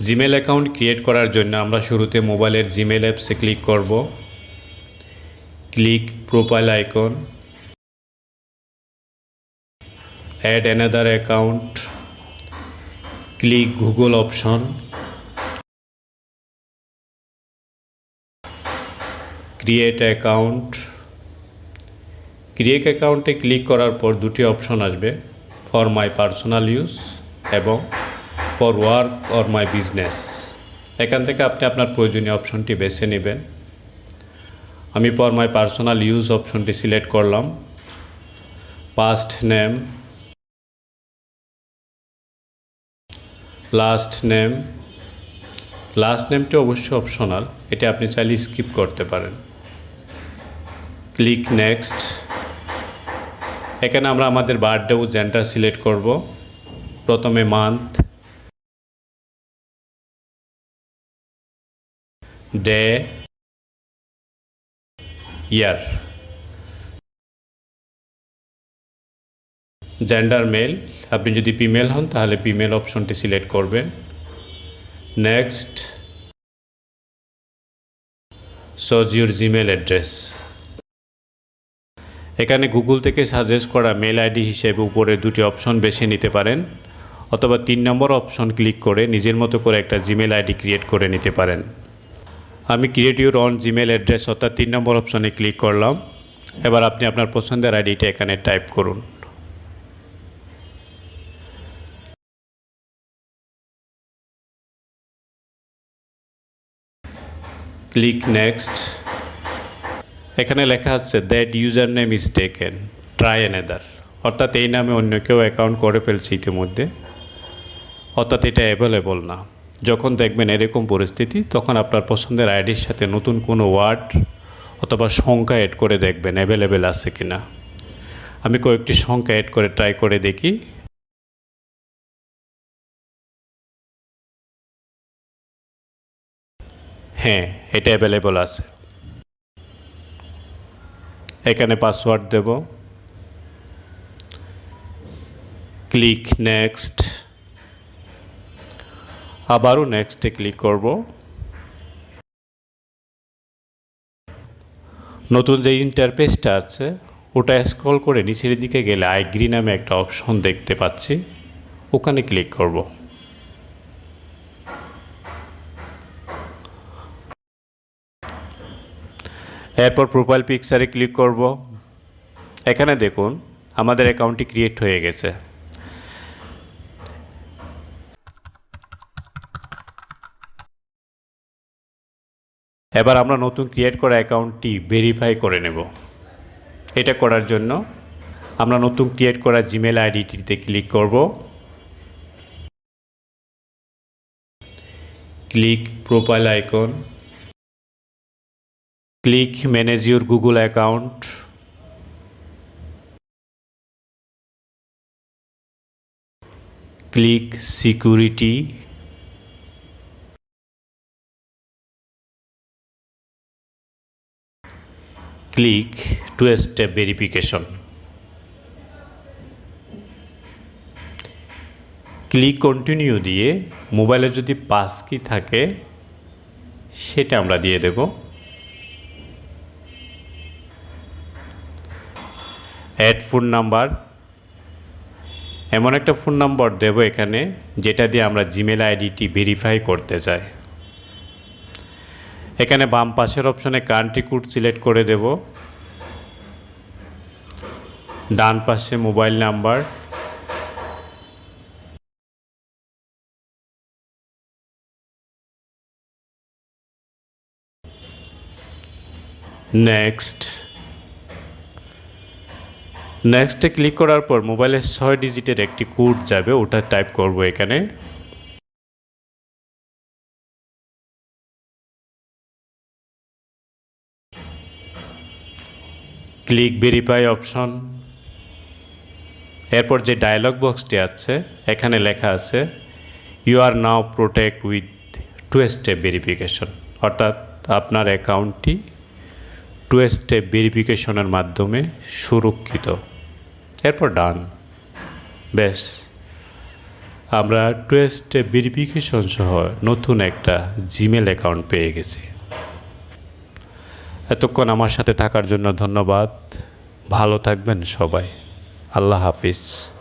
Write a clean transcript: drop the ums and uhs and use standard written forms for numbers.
Gmail account create করার জন্য আমরা শুরুতে মোবাইলের জিমেল অ্যাপসে ক্লিক করব। Click profile icon, add another account, click Google option, create account. Create অ্যাকাউন্টে ক্লিক করার পর দুটি অপশন আসবে, ফর মাই পার্সোনাল ইউজ এবং for work or my business. এখান থেকে আপনি আপনার প্রয়োজনীয় অপশনটি বেছে নেবেন। আমি ফর মাই পার্সোনাল ইউজ অপশনটি সিলেক্ট করলাম। First name, last name. Last নেমটি অবশ্যই অপশনাল, এটা আপনি চাইলে স্কিপ করতে পারেন। Click next. এখানে আমরা আমাদের বার্থডে ও জেন্ডার সিলেক্ট করব। প্রথমে মান্থ, ডে, ইয়ার। জেন্ডার মেল, আপনি যদি ফিমেল হন তাহলে ফিমেল অপশনটি সিলেক্ট করবেন। Next, choose your Gmail address. এখানে গুগল থেকে সাজেস্ট করা মেল আইডি হিসেবে উপরে দুটি অপশন বেছে নিতে পারেন, অথবা 3 নম্বর অপশন ক্লিক করে নিজের মতো করে একটা জিমেল আইডি ক্রিয়েট করে নিতে পারেন। আমি create your on Gmail address অর্থাৎ 3 নম্বর অপশনে ক্লিক করলাম। এবার আপনি আপনার পছন্দের আইডিটা এখানে টাইপ করুন। Click next. এখানে লেখা আছে that user name is taken, try another, অর্থাৎ এই নামে অন্য কেউ অ্যাকাউন্ট করে ফেলছে ইতিমধ্যে, অর্থাৎ এটা অ্যাভেলেবল না। যখন দেখবেন এরকম পরিস্থিতি, তখন আপনার পছন্দের আইডির সাথে নতুন কোনো ওয়ার্ড অথবা সংখ্যা অ্যাড করে দেখবেন অ্যাভেলেবেল আছে কি না। আমি কয়েকটি সংখ্যা অ্যাড করে ট্রাই করে দেখি। হ্যাঁ, এটা অ্যাভেলেবল আছে। এখানে পাসওয়ার্ড দেব। Click next. আবারও নেক্সটে ক্লিক করব। নতুন যে ইন্টারফেসটা আছে ওটা স্ক্রল করে নিচের দিকে গেলে আইগ্রি নামে একটা অপশন দেখতে পাচ্ছি, ওখানে ক্লিক করব। এরপর প্রোফাইল পিকচারে ক্লিক করব। এখানে দেখুন আমাদের অ্যাকাউন্টটি ক্রিয়েট হয়ে গেছে। এবার আমরা নতুন ক্রিয়েট করা অ্যাকাউন্টটি ভেরিফাই করে নেব। এটা করার জন্য আমরা নতুন ক্রিয়েট করা জিমেল আইডিটিতে ক্লিক করব। Click profile icon, click manage your Google account, click security, click to step verification. Click continue দিয়ে মোবাইলে যদি পাস কি থাকে সেটা আমরা দিয়ে দেব। অ্যাড ফোন নাম্বার, এমন একটা ফোন নাম্বার দেব এখানে যেটা দিয়ে আমরা জিমেল আইডিটি ভেরিফাই করতে চাই। এখানে বাম পাশের অপশনে কান্ট্রি কোড সিলেক্ট করে দেব। ডান পাশে মোবাইল নাম্বার, নেক্সট। নেক্সটে ক্লিক করার পর মোবাইলের 6 ডিজিটের একটি কোড যাবে, ওটা টাইপ করব এখানে। Click verify option. এরপর যে ডায়লগ বক্সটি আছে এখানে লেখা আছে you are now protect with 2 step verification, অর্থাৎ আপনার অ্যাকাউন্টটি 2 স্টেপ ভেরিফিকেশনের মাধ্যমে সুরক্ষিত। এরপর ডান। ব্যাস, আমরা টুয়েস্ট ভেরিফিকেশন সহ নতুন একটা জিমেল অ্যাকাউন্ট পেয়ে গেছি। এতক্ষণ আমার সাথে থাকার জন্য ধন্যবাদ। ভালো থাকবেন সবাই। আল্লাহ হাফিজ।